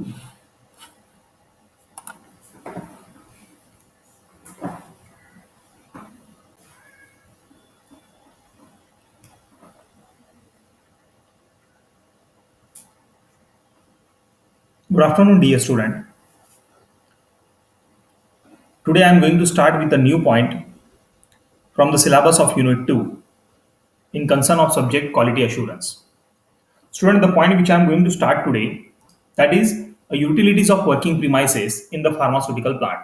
Good afternoon, dear student. Today I am going to start with a new point from the syllabus of Unit 2 in concern of subject quality assurance. Student, the point which I am going to start today, that is utilities of working premises in the pharmaceutical plant.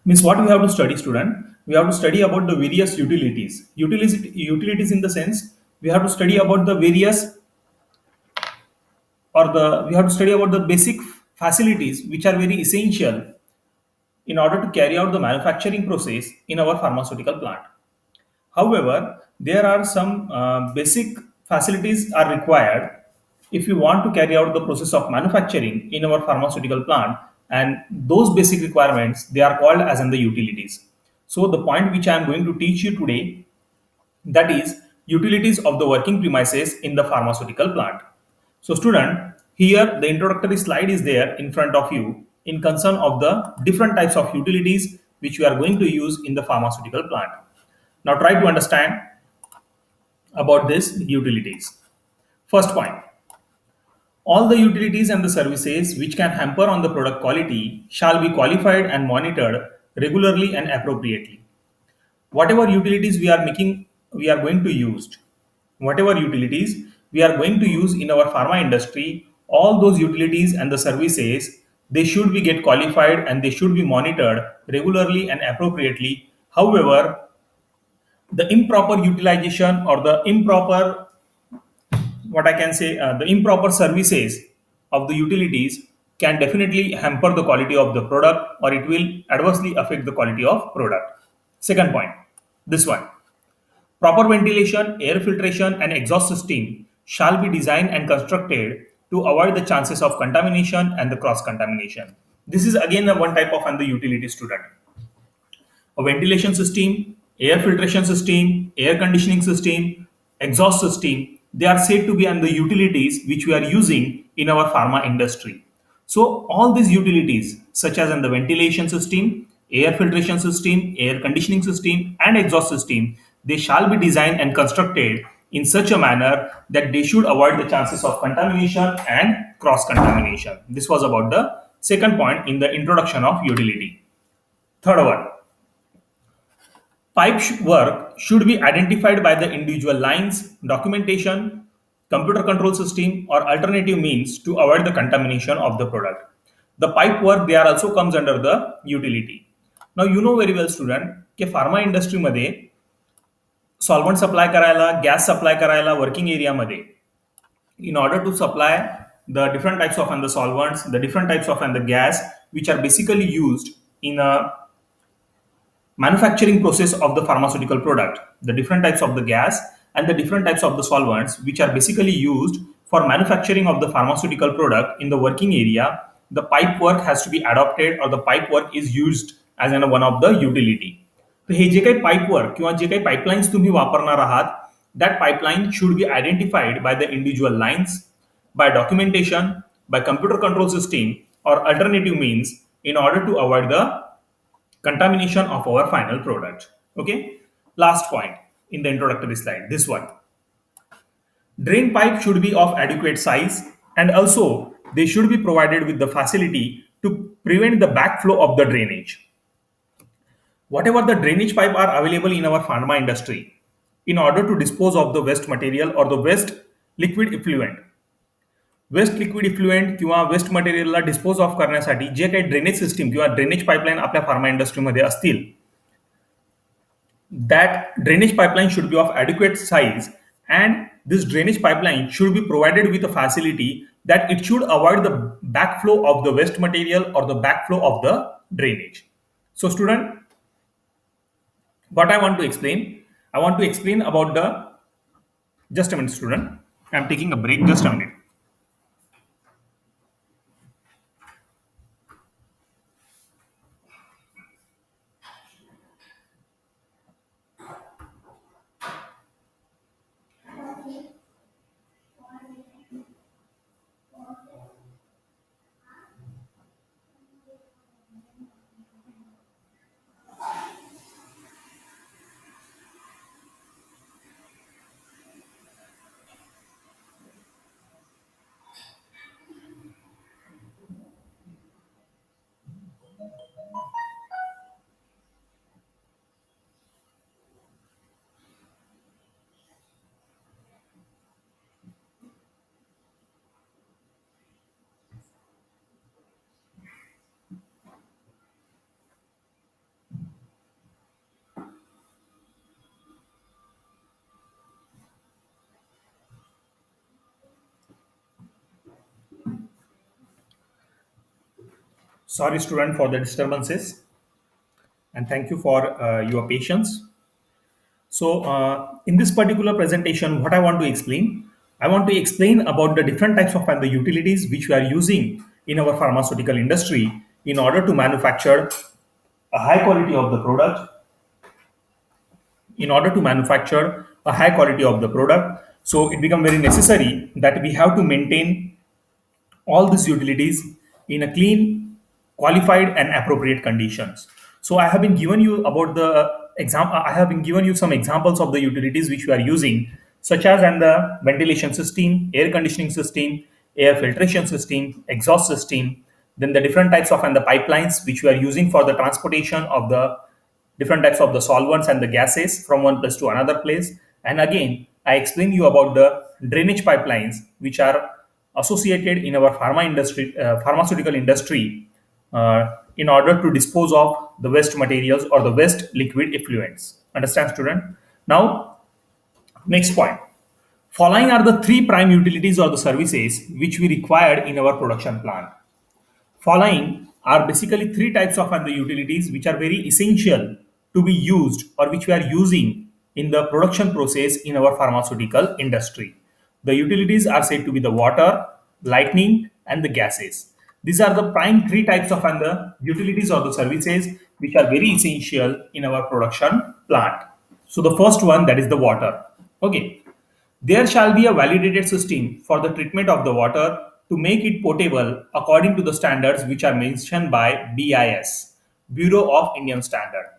Means what we have to study, student? We have to study about the various utilities. Utilities in the sense we have to study about the various or the we have to study about the basic facilities which are very essential in order to carry out the manufacturing process in our pharmaceutical plant. However, there are some basic facilities are required if you want to carry out the process of manufacturing in our pharmaceutical plant, and those basic requirements they are called as in the utilities. So the point which I am going to teach you today, that is utilities of the working premises in the pharmaceutical plant. So student, here the introductory slide is there in front of you in concern of the different types of utilities which we are going to use in the pharmaceutical plant. Now try to understand about these utilities. First point, all the utilities and the services which can hamper on the product quality shall be qualified and monitored regularly and appropriately. Whatever utilities we are going to use, whatever utilities we are going to use in our pharma industry, all those utilities and the services, they should be get qualified and they should be monitored regularly and appropriately. However, the improper utilization or the improper, what I can say, the improper services of the utilities can definitely hamper the quality of the product, or it will adversely affect the quality of product. Second point, this one, proper ventilation, air filtration, and exhaust system shall be designed and constructed to avoid the chances of contamination and the cross contamination. This is again a one type of under utility, student. A ventilation system, air filtration system, air conditioning system, exhaust system, they are said to be under utilities which we are using in our pharma industry. So all these utilities such as in the ventilation system, air filtration system, air conditioning system and exhaust system, they shall be designed and constructed in such a manner that they should avoid the chances of contamination and cross contamination. This was about the second point in the introduction of utility. Third one, work should be identified by the individual lines, documentation, computer control system, or alternative means to avoid the contamination of the product. The pipe work there also comes under the utility. Now you know very well, student, की pharma इंडस्ट्रीमध्ये solvent supply करायला, gas supply करायला working एरियामध्ये, in order to supply the different types of and the solvents, the different types of and the gas which are basically used in a manufacturing process of the pharmaceutical product, the different types of the gas and the different types of the solvents which are basically used for manufacturing of the pharmaceutical product in the working area, the pipe work has to be adopted, or the pipe work is used as one of the utility. तर हे जे काही pipe work किंवा जे काही pipelines तुम्ही वापरणार आहात, that pipeline should be identified by the individual lines, by documentation, by computer control system, or alternative means in order to avoid the contamination of our final product. Okay, last point in the introductory slide, this one, drain pipe should be of adequate size, and also they should be provided with the facility to prevent the backflow of the drainage. Whatever the drainage pipe are available in our pharma industry, in order to dispose of the waste material or the waste liquid effluent, waste liquid effluent किंवा waste मटेरियलला dispose of करण्यासाठी जे काही drainage system किंवा drainage pipeline आपल्या pharma इंडस्ट्रीमध्ये असतील, that drainage pipeline should be of adequate size, and this drainage pipeline should be provided with a facility that it should avoid the backflow of the waste material or the backflow of the drainage. So student, what I want to explain about the, just a minute student, I'm taking a break, just a minute. Sorry, student, for the disturbances, and thank you for your patience. So, in this particular presentation, what I want to explain about the different types of and the utilities which we are using in our pharmaceutical industry in order to manufacture a high quality of the product. In order to manufacture a high quality of the product, so it become very necessary that we have to maintain all these utilities in a clean, qualified, and appropriate conditions. So I have been given you about the example. I have been given you some examples of the utilities which we are using, such as and the ventilation system, air conditioning system, air filtration system, exhaust system, then the different types of and the pipelines which we are using for the transportation of the different types of the solvents and the gases from one place to another place. And again, I explained you about the drainage pipelines which are associated in our pharmaceutical industry, in order to dispose of the waste materials or the waste liquid effluents. Understand, student? Now, next point. Following are the three prime utilities or the services which we required in our production plant. Following are basically three types of other utilities which are very essential to be used or which we are using in the production process in our pharmaceutical industry. The utilities are said to be the water, lightning, and the gases. These are the prime three types of other utilities or the services which are very essential in our production plant. So the first one, that is the water. Okay, there shall be a validated system for the treatment of the water to make it potable according to the standards which are mentioned by BIS, Bureau of Indian Standard.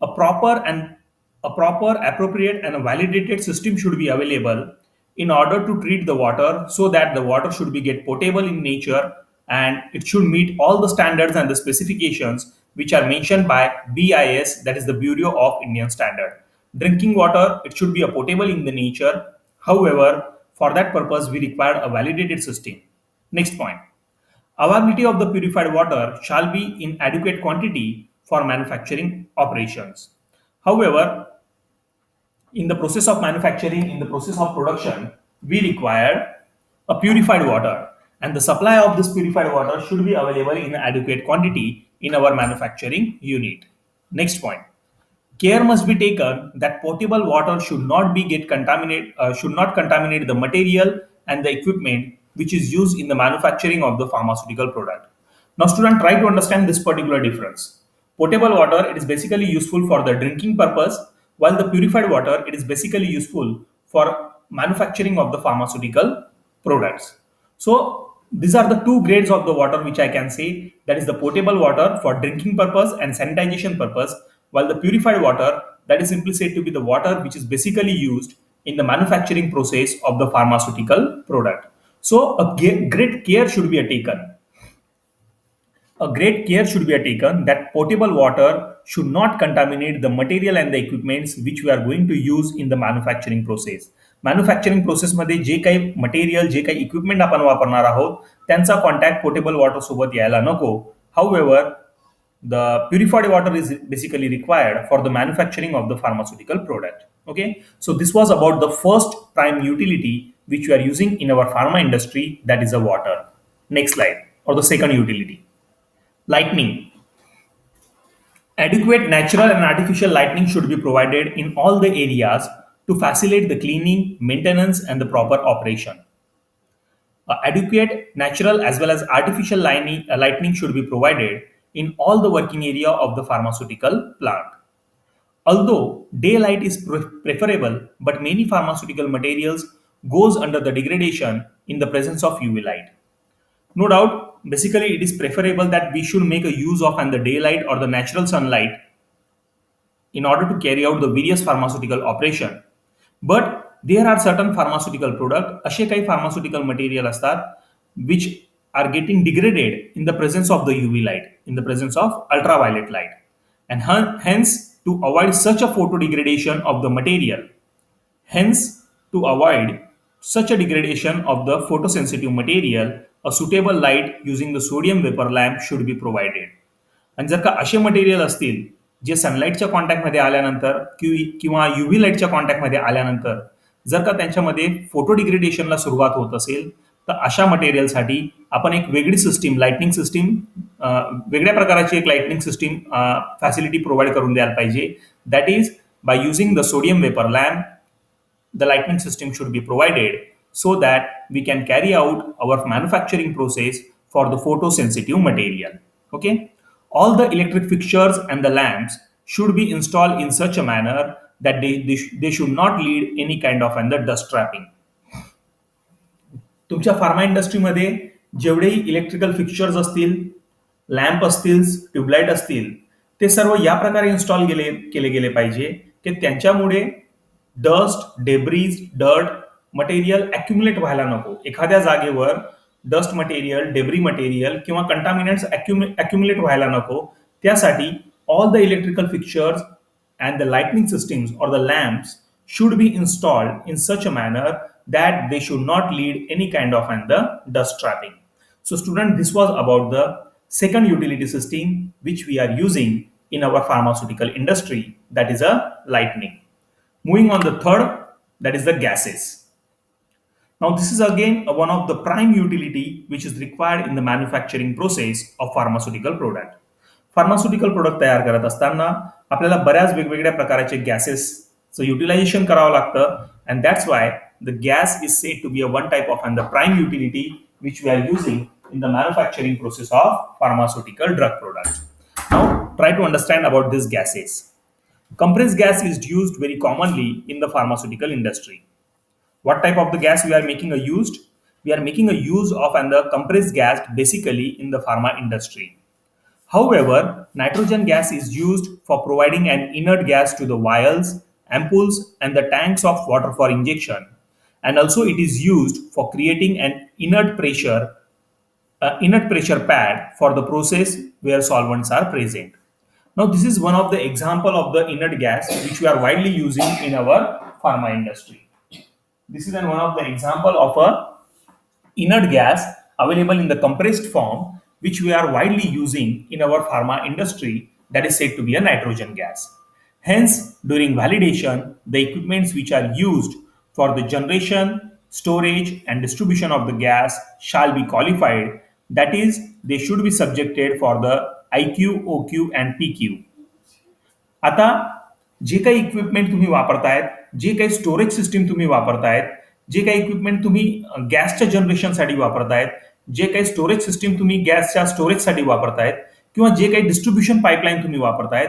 A proper and a proper, appropriate, and a validated system should be available in order to treat the water, so that the water should be get potable in nature, and it should meet all the standards and the specifications which are mentioned by BIS, that is the Bureau of Indian Standard. Drinking water, it should be a potable in the nature. However, for that purpose, we require a validated system. Next point. Availability of the purified water shall be in adequate quantity for manufacturing operations. However, in the process of manufacturing, in the process of production, we require a purified water, and the supply of this purified water should be available in adequate quantity in our manufacturing unit. Next point. Care must be taken that potable water should not be get contaminate should not contaminate the material and the equipment which is used in the manufacturing of the pharmaceutical product. Now, student, try to understand this particular difference. Potable water, it is basically useful for the drinking purpose, while the purified water, it is basically useful for manufacturing of the pharmaceutical products. So these are the two grades of the water which I can say, that is the potable water for drinking purpose and sanitization purpose, while the purified water, that is simply said to be the water which is basically used in the manufacturing process of the pharmaceutical product. So great care should be taken. A great care should be taken that potable water should not contaminate the material and the equipments which we are going to use in the manufacturing process. Manufacturing प्रोसेसमध्ये जे काही material, जे काही equipment आपण वापरणार आहोत, त्यांचा contact potable water सोबत यायला नको. हाऊएव्हर, the purified water is basically required for the manufacturing of the pharmaceutical product. Okay, so this was about the first prime utility which we are using in our pharma industry, that is the water. Next slide, or the second utility, lightning. Adequate natural and artificial lighting should be provided in all the areas to facilitate the cleaning, maintenance, and the proper operation. Adequate natural as well as artificial lighting should be provided in all the working area of the pharmaceutical plant. Although daylight is preferable, but many pharmaceutical materials goes under the degradation in the presence of UV light. No doubt, basically it is preferable that we should make a use of and the daylight or the natural sunlight in order to carry out the various pharmaceutical operation. But there are certain pharmaceutical product, असे काही pharmaceutical material असतात which are getting degraded in the presence of the UV light, in the presence of ultraviolet light. And hence, to avoid such a photo degradation of the material, hence, to avoid such a degradation of the photosensitive material, a suitable light using the sodium vapor lamp should be provided. आणि जर का असे material असतील जे सनलाईटच्या कॉन्टॅक्टमध्ये आल्यानंतर किंवा UV लाईटच्या कॉन्टॅक्टमध्ये आल्यानंतर जर का त्यांच्यामध्ये फोटो डिग्रेडेशनला सुरुवात होत असेल, तर अशा मटेरियलसाठी आपण एक वेगळी सिस्टीम, लाइटनिंग सिस्टीम वेगळ्या प्रकारची एक लाइटनिंग सिस्टीम फॅसिलिटी प्रोव्हाइड करून द्यायला पाहिजे. That is by using the sodium vapour lamp, the lightning system should be provided so that we can carry out our manufacturing process for the photosensitive material. Okay, all the electric fixtures and the lamps should be installed in such a manner that they should not lead any kind of under dust trapping. तुमच्या pharma इंडस्ट्रीमध्ये जेवढेही electrical fixtures असतील, lamp असतील, tubelight असतील, ते सर्व या प्रकारे install केले गेले पाहिजे की त्यांच्यामुळे डस्ट, डेब्रीज, डर्ट मटेरियल अॅक्युम्युलेट व्हायला नको. एखाद्या जागेवर डस्ट मटेरियल, डेब्री मटेरियल किंवा कंटामिनंट्स अॅक्युम्युलेट व्हायला नको. त्यासाठी all the electrical fixtures and the lightning systems or the lamps should be installed in such a manner that they should not lead any kind of and the dust trapping. So student, this was about the second utility system which we are using in our pharmaceutical industry, that is a lightning. Moving on the third, that is the gases. Now this is again one of the prime utility which is required in the manufacturing process of pharmaceutical product. Pharmaceutical product तयार करत असताना आपल्याला बऱ्याच वेगवेगळ्या प्रकारचे गॅसेसचं utilisation करावं लागतं. And that's why the gas is said to be a one type of and the prime utility which we are using in the manufacturing process of pharmaceutical drug products. Now try to understand about these gases. Compressed gas is used very commonly in the pharmaceutical industry. What type of the gas we are making a used? We are making a use of and the compressed gas basically in the pharma industry. However, nitrogen gas is used for providing an inert gas to the vials, ampoules, and the tanks of water for injection. And also it is used for creating an inert pressure pad for the process where solvents are present. Now, this is one of the example of the inert gas which we are widely using in our pharma industry. This is one of the example of a inert gas available in the compressed form which we are widely using in our pharma industry, that is said to be a nitrogen gas. Hence, during validation, the equipments which are used for the generation, storage and distribution of the gas shall be qualified. That is, they should be subjected for the IQ, OQ and PQ. आता जे काही equipment तुम्ही वापरतायत, जे काही storage system तुम्ही वापरतायत, जे काही equipment तुम्ही गॅसच्या जनरेशनसाठी वापरतायत, जे काही storage system तुम्ही गॅसच्या स्टोरेजसाठी वापरतायत किंवा जे काही डिस्ट्रीब्युशन पाईपलाईन तुम्ही वापरतायत,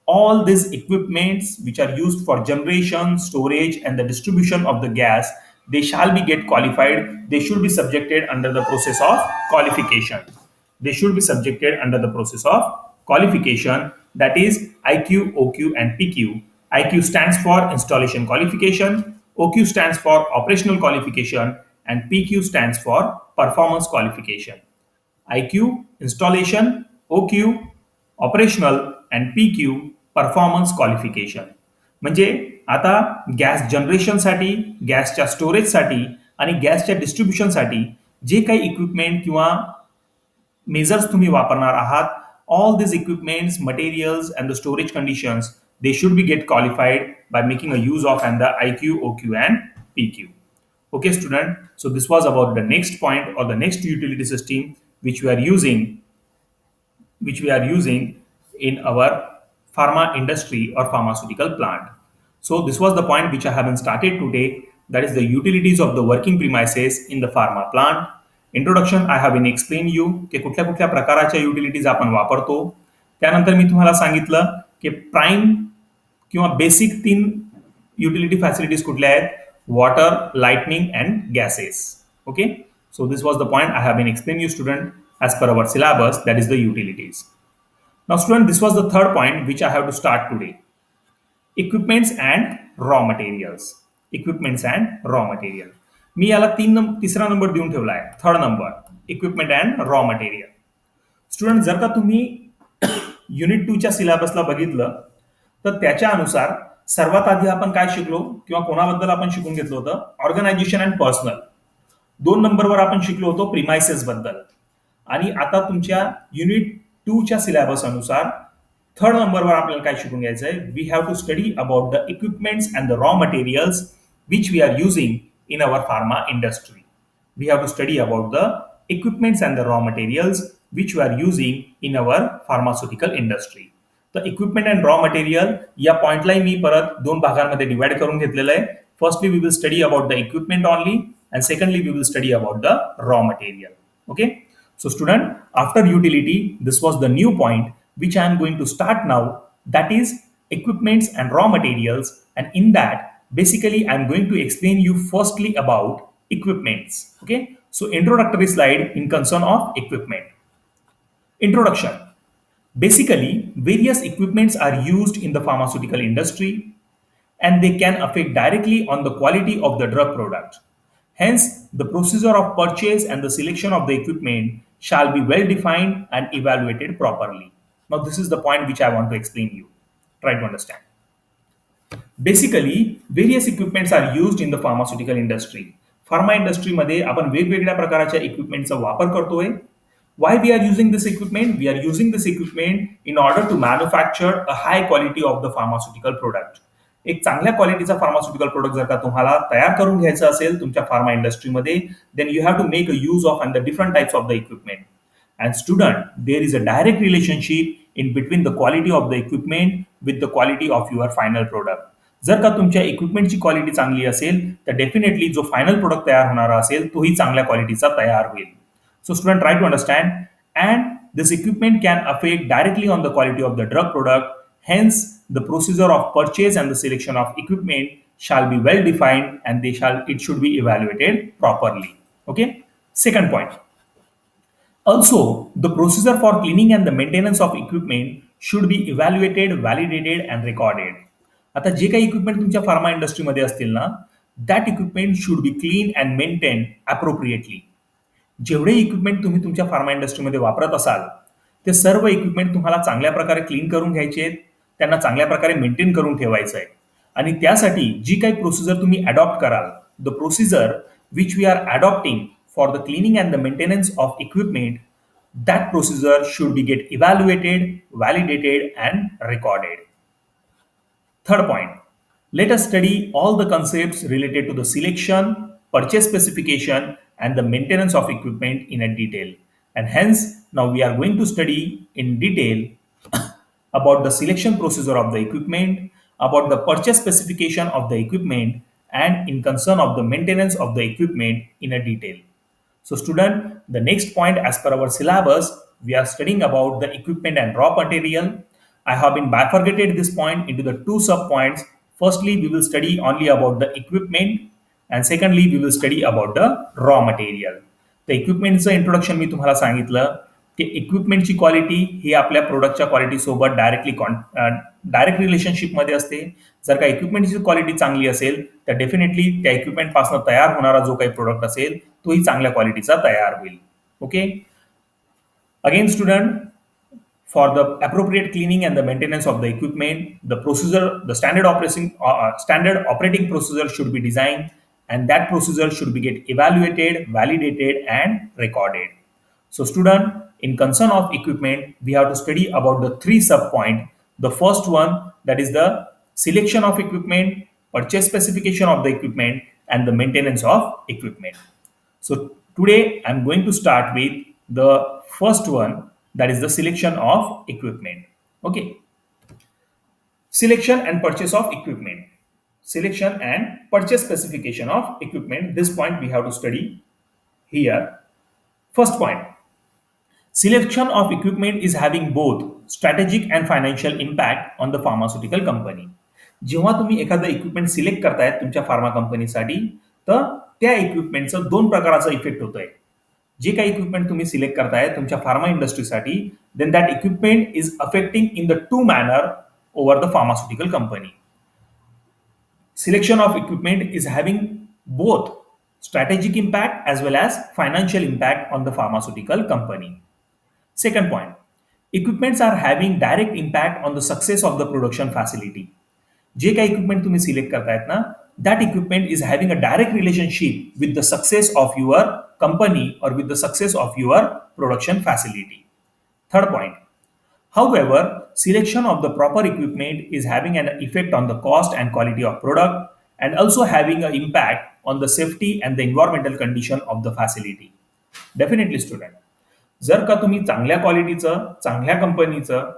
all these equipments which are used for generation, storage and the distribution of the gas, they shall be get qualified. They should be subjected under the process of qualification. They should be subjected under the process of qualification, that is IQ, OQ and PQ. IQ stands for installation qualification, OQ stands for operational qualification and PQ stands for performance qualification. IQ installation, OQ operational and PQ performance qualification. म्हणजे आता gas जनरेशनसाठी, गॅसच्या स्टोरेजसाठी आणि गॅसच्या डिस्ट्रीब्युशनसाठी जे काही equipment किंवा measures तुम्ही वापरणार आहात, all this equipments, materials and the storage conditions, they should be get qualified by making a use of and the IQ, OQ अँड PQ. Okay student, so this was about the next point or the next utility system which we are using in our pharma industry or pharmaceutical plant. So this was the point which I have started today, that is the utilities of the working premises in the pharma plant. Introduction I have explained you की कुठल्या कुठल्या प्रकारच्या utilities आपण वापरतो. त्यानंतर मी तुम्हाला सांगितलं की प्राइम किंवा बेसिक 3 युटिलिटी फॅसिलिटीज कुठल्या आहेत, water, lightning and gases. Okay, so this was the point I have explained you student as per our syllabus, that is the utilities. Now student, this was the third point which I have to start today. Equipments and raw materials. Equipments and raw material. मी याला तिसरा number देऊन ठेवला आहे, third number, equipment and raw material. Student, जर का तुम्ही unit 2च्या सिलेबसला बघितलं तर त्याच्या अनुसार सर्वात आधी आपण काय शिकलो किंवा कोणाबद्दल आपण शिकून घेतलं होतं, ऑर्गनायझेशन अँड पर्सनल. 2 नंबरवर आपण शिकलो होतो प्रिमायसेस बद्दल. आणि आता तुमच्या युनिट 2च्या सिलेबस अनुसार थर्ड नंबरवर आपल्याला काय शिकून घ्यायचं आहे, we have to study about the equipments and the raw materials which we are using in our pharma industry. We have to study about the equipments and the raw materials which we are using in our pharmaceutical industry. The equipment and raw material या पॉइंटला मी परत दोन भागांमध्ये divide करून घेतलेलं आहे. Firstly we will study about the equipment only and secondly we will study about the raw material. Okay, so student, after utility, this was the new point which I am going to start now, that is equipments and raw materials, and in that basically I am going to explain you firstly about equipments. Okay, so introductory slide in concern of equipment. Introduction. Basically, various equipments are used in the pharmaceutical industry and they can affect directly on the quality of the drug product. Hence, the procedure of purchase and the selection of the equipment shall be well defined and evaluated properly. Now, this is the point which I want to explain you. Try to understand. Basically various equipments are used in the pharmaceutical industry. Pharma इंडस्ट्रीमध्ये आपण वेगवेगळ्या प्रकारच्या इक्विपमेंटचा वापर करतोय. Why we are using this equipment? We are using this equipment in order to manufacture a high quality of the pharmaceutical product. एक चांगल्या क्वालिटीचा pharmaceutical product जर का तुम्हाला तयार करून घ्यायचा असेल तुमच्या फार्मा इंडस्ट्रीमध्ये, then you have to make a use of and the different types of the equipment. And student, there is a direct relationship in between the quality of the equipment with the quality of your final product. जर का तुमच्या इक्विपमेंटची quality चांगली असेल तर definitely जो final product तयार होणारा असेल तोही चांगल्या क्वालिटीचा तयार होईल. So student, try to understand, and this equipment can affect directly on the quality of the drug product. Hence, the procedure of purchase and the selection of equipment shall be well defined and it should be evaluated properly. Okay. Second point. Also, the procedure for cleaning and the maintenance of equipment should be evaluated, validated and recorded. आता जे काही equipment तुमच्या pharma इंडस्ट्रीमध्ये असतील ना, that equipment should B clean and maintain appropriately. जेवढे equipment तुम्ही तुमच्या pharma इंडस्ट्रीमध्ये वापरत असाल ते सर्व इक्विपमेंट तुम्हाला चांगल्या प्रकारे क्लीन करून घ्यायचे आहेत, त्यांना चांगल्या प्रकारे मेंटेन करून ठेवायचं आहे. आणि त्यासाठी जी काही प्रोसिजर तुम्ही अडॉप्ट कराल, the procedure which we are adopting for the cleaning and the maintenance of equipment, that procedure should be get evaluated, validated and recorded. Third point, let us study all the concepts related to the selection, purchase specification and the maintenance of equipment in a detail. And hence now we are going to study in detail about the selection procedure of the equipment, about the purchase specification of the equipment and in concern of the maintenance of the equipment in a detail. So student, the next point as per our syllabus, we are studying about the equipment and raw material. I have been bifurcated this point into the two sub-points. Firstly, we will study only about the equipment and secondly, we will study about the raw material. The equipmentचं introduction मी तुम्हाला सांगितलं की इक्विपमेंटची quality ही आपल्या प्रोडक्टच्या quality सोबत direct रिलेशनशिपमध्ये असते. जर का इक्विपमेंटची क्वालिटी चांगली असेल तर डेफिनेटली त्या इक्विपमेंटपासून तयार होणारा जो काही प्रोडक्ट असेल तोही चांगल्या क्वालिटीचा तयार होईल. Okay. Again student, for the appropriate cleaning and the maintenance of the equipment, the standard operating procedure should be designed, and that procedure should be get evaluated, validated, and recorded. So, student, in concern of equipment, we have to study about the three sub-point. The first one, that is the selection of equipment, purchase specification of the equipment, and the maintenance of equipment. So, today I'm going to start with the first one, that is the selection of equipment. Okay. Selection and purchase of equipment. Selection and purchase specification of equipment. This point we have to study here. First point. Selection of equipment is having both strategic and financial impact on the pharmaceutical company. जेव्हा तुम्ही एखादं equipment select करतायत तुमच्या pharma कंपनीसाठी तर त्या इक्विपमेंटचा दोन प्रकारचा इफेक्ट होतोय. जे काही इक्विपमेंट तुम्ही सिलेक्ट करताय तुमच्या pharma इंडस्ट्रीसाठी, then that equipment is affecting in the two manner over the pharmaceutical company. Selection of equipment is having both strategic impact as well as financial impact on the pharmaceutical company. Second point, equipments are having direct impact on the success of the production facility. जे काही equipment तुम्ही select करतायत ना, that equipment is having a direct relationship with the success of your company or with the success of your production facility. Third point, however, selection of the proper equipment is having an effect on the cost and quality of product and also having an impact on the safety and the environmental condition of the facility. Definitely, student. जर का तुम्ही चांगल्या क्वालिटीचं, चांगल्या कंपनीचं,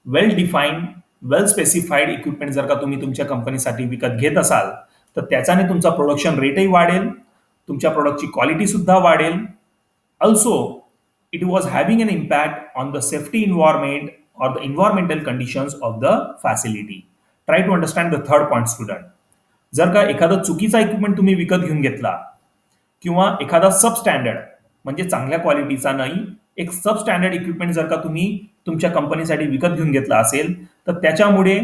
well defined, well specified equipment जर का तुम्ही तुमच्या कंपनीसाठी विकत घेत असाल, तर त्याच्याने तुमचा प्रोडक्शन रेटही वाढेल, तुमच्या प्रोडक्टची क्वालिटी सुद्धा वाढेल. Also, it was having an impact on the safety environment or the environmental conditions of the facility. Try to understand the third point, student. जर का एखादा चुकीचा इक्विपमेंट तुम्ही विकत घेऊन घेतला किंवा एखादा सब स्टँडर्ड म्हणजे चांगल्या क्वालिटीचा नाही, एक सब स्टँडर्ड इक्विपमेंट जर का तुम्ही तुमच्या कंपनीसाठी विकत घेऊन घेतला असेल, तर त्याच्यामुळे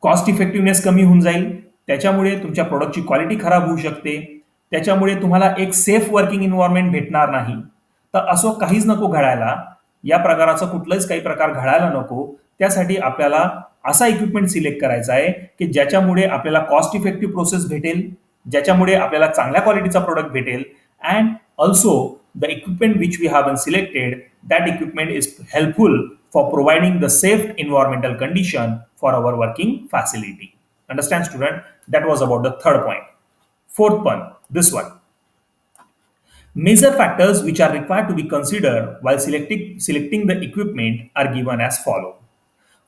कॉस्ट इफेक्टिव्हनेस कमी होऊन जाईल, त्याच्यामुळे तुमच्या प्रोडक्टची क्वालिटी खराब होऊ शकते, त्याच्यामुळे तुम्हाला एक सेफ वर्किंग एन्व्हायरमेंट भेटणार नाही. तर असं काहीच नको घडायला, या प्रकाराचा कुठलाच काही प्रकार घडायला नको. त्यासाठी आपल्याला असा इक्विपमेंट सिलेक्ट करायचा आहे की ज्याच्यामुळे आपल्याला कॉस्ट इफेक्टिव्ह प्रोसेस भेटेल, ज्याच्यामुळे आपल्याला चांगल्या क्वालिटीचा प्रोडक्ट भेटेल, and also the equipment which we have selected, that equipment is helpful for providing the safe environmental condition for our working facility. Understand, student? That was about the third point. Fourth one, this one. Major factors which are required to be considered while selecting the equipment are given as follow.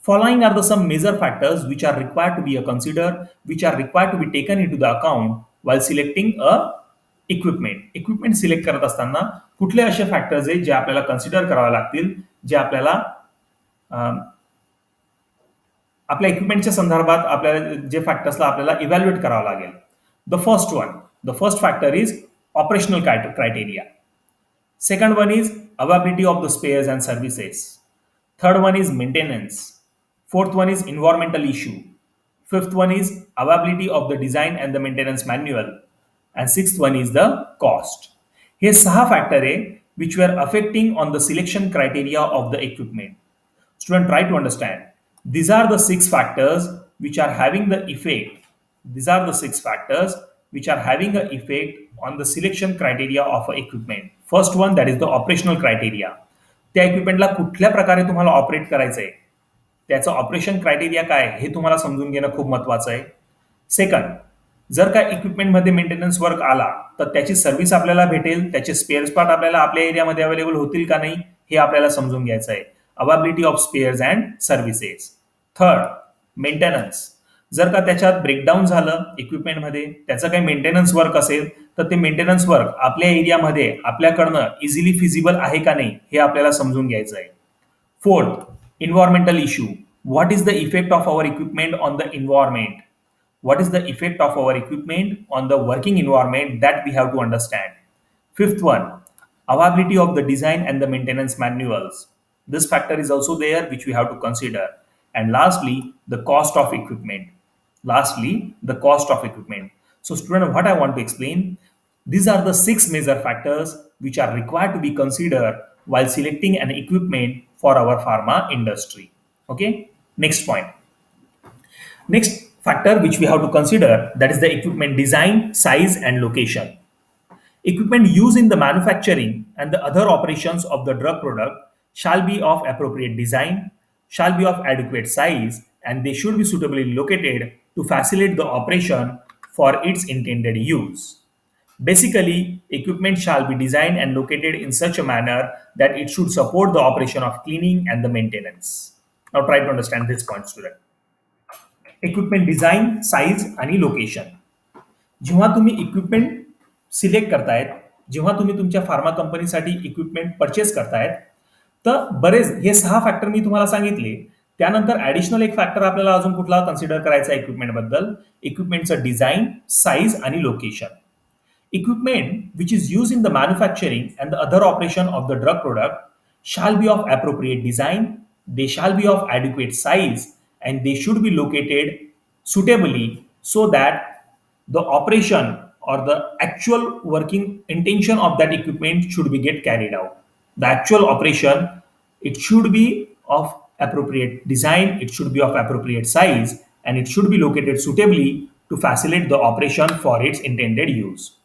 Following are the some major factors which are required to be considered, which are required to be taken into the account while selecting a equipment. Equipment select करत असताना कुठले असे factors आहेत जे आपल्याला consider करावे लागतील, जे आपल्याला आपल्या इक्विपमेंटच्या संदर्भात आपल्याला जे फॅक्टर्सला आपल्याला इव्हॅल्युएट करावं लागेल. The first factor is operational criteria. Second one is availability of the spares and services. Third one is maintenance. Fourth one is environmental issue. Fifth one is availability of the design and the maintenance manual. And sixth one is the cost. हे 6 factor आहे which were affecting on the selection criteria of the equipment. Student, try to understand. These are the 6 factors which are having the effect. These are the 6 factors which are having an effect on the selection criteria of a equipment. First one, that is the operational criteria. त्या इक्विपमेंटला कुठल्या प्रकारे तुम्हाला operate करायचं आहे, त्याचं operation criteria काय हे तुम्हाला समजून घेणं खूप महत्वाचं आहे. सेकंड, जर का इक्विपमेंटमध्ये मेंटेनन्स वर्क आला तर त्याची सर्व्हिस आपल्याला भेटेल, त्याचे स्पेअर्स पार्ट आपल्याला आपल्या एरियामध्ये अवेलेबल होतील का नाही हे आपल्याला समजून घ्यायचं आहे. Availability of spares and services. Third, maintenance. जर का त्याच्यात ब्रेकडाऊन झालं इक्विपमेंटमध्ये, त्याचं काही मेंटेनन्स वर्क असेल तर ते मेंटेनन्स वर्क आपल्या एरियामध्ये आपल्याकडनं इझिली फिजिबल आहे का नाही हे आपल्याला समजून घ्यायचं आहे. Fourth, environmental issue. What is the effect of our equipment on the environment? What is the effect of our equipment on the working environment that we have to understand? Fifth one, availability of the design and the maintenance manuals. This factor is also there which we have to consider. And lastly, the cost of equipment. So student, what I want to explain, these are the 6 major factors which are required to be considered while selecting an equipment for our pharma industry. Okay, next point. Next factor which we have to consider, that is the equipment design, size and location. Equipment used in the manufacturing and the other operations of the drug product shall be of appropriate design, shall be of adequate size, and they should be suitably located to facilitate the operation for its intended use. Basically, equipment shall be designed and located in such a manner that it should support the operation of cleaning and the maintenance. Now try to understand this point, student. Equipment design, size आणि location. जेव्हा तुम्ही equipment select करतायत, जेव्हा तुम्ही तुमच्या pharma कंपनीसाठी equipment purchase करतायत, तर बरेच हे 6 फॅक्टर मी तुम्हाला सांगितले. त्यानंतर ॲडिशनल एक फॅक्टर आपल्याला अजून कुठला कन्सिडर करायचा आहे इक्विपमेंटबद्दल, इक्विपमेंटचं डिझाईन, साईज आणि location. Equipment which is used in the manufacturing and the other operation of the drug product shall be of appropriate design, they shall be of adequate size, and they should be located suitably so that the operation or the actual working intention of that equipment should be get carried out. The actual operation, it should be of appropriate design, it should be of appropriate size, and it should be located suitably to facilitate the operation for its intended use.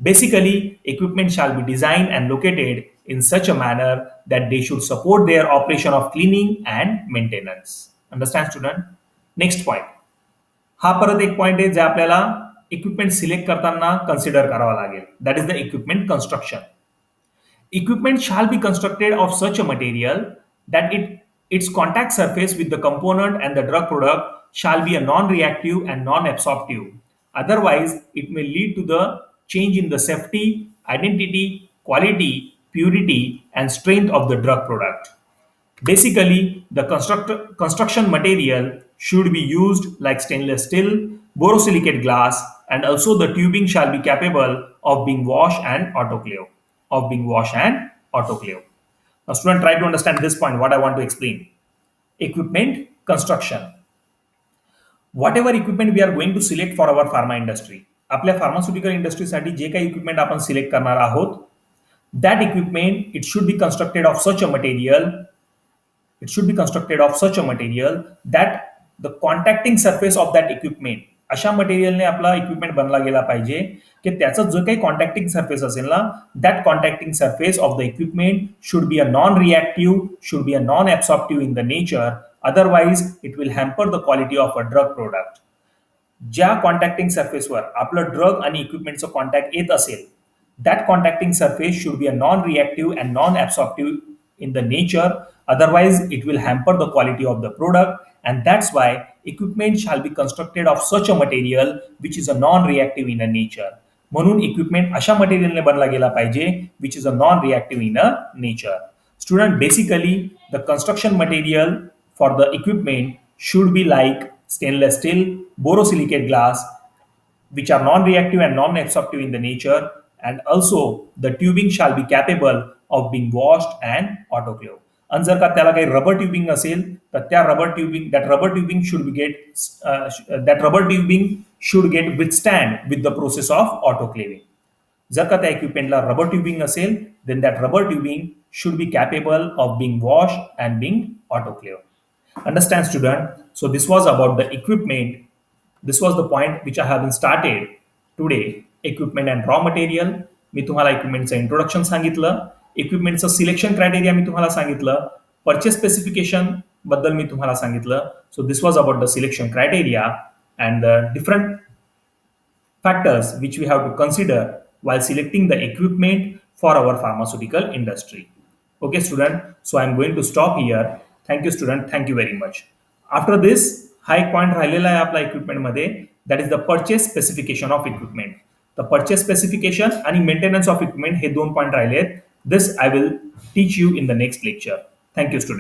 Basically, equipment shall be designed and located in such a manner that they should support their operation of cleaning and maintenance. Understand, student? Next point. हा परत एक point आहे जे आपल्याला equipment select करताना consider करावा लागेल. That is the equipment construction. Equipment shall be constructed of such a material that its contact surface with the component and the drug product shall be a non-reactive and non-absorptive. Otherwise, it may lead to the change in the safety, identity, quality, purity, and strength of the drug product. Basically, the construction material should be used like stainless steel, borosilicate glass, and also the tubing shall be capable of being washed and autoclave. Of being washed and autoclave. Now, student, try to understand this point. What I want to explain: equipment construction. Whatever equipment we are going to select for our pharma industry, आपल्या pharmaceutical इंडस्ट्रीसाठी जे काही equipment आपण select करणार आहोत, that equipment it should be constructed of such a material it should be constructed of such a material that the contacting surface of that equipment अशा मटेरियलने आपला equipment बनला गेला पाहिजे की त्याचा जो काही कॉन्टॅक्टिंग सरफेस असेल ना that contacting surface of the equipment should be a non reactive should be a non absorptive in the nature otherwise it will hamper the quality of a drug product ज्या contacting सरफेसवर आपलं drug आणि इक्विपमेंटचं contact येत असेल that contacting surface should be a non-reactive and non-absorptive in the nature, otherwise it will hamper the quality of the product, and that's why equipment shall be constructed of such a material which is a non-reactive in a nature. म्हणून equipment अशा मटेरियलने बनला गेला पाहिजे which is a non-reactive in a nature. Student, basically the construction material for the equipment should be like stainless steel, borosilicate glass, which are non-reactive and non-absorptive in the nature, and also the tubing shall be capable of being washed and autoclave. आणि जर का त्याला काही rubber tubing असेल तर त्या rubber tubing should get withstand with the process of autoclaving. जर का त्या इक्विपमेंटला रबर ट्युबिंग असेल then that rubber tubing should be capable of being wash and being autoclave. Understand, student? So this was about the equipment. This was the point which I have been started today. Equipment and raw material. मी तुम्हाला इक्विपमेंटचं introduction सांगितलं, इक्विपमेंटचं selection criteria मी तुम्हाला सांगितलं, purchase specification बद्दल मी तुम्हाला सांगितलं. So this was about the selection criteria and the different factors which we have to consider while selecting the equipment for our pharmaceutical industry. Okay, student. So I'm going to stop here. Thank you, student. Thank you very much. After this, हा एक point राहिलेला आहे आपल्या इक्विपमेंटमध्ये, that is the purchase specification of equipment. The purchase specification आणि maintenance of equipment हे दोन point राहिले आहेत. This I will teach you in the next lecture. Thank you, student.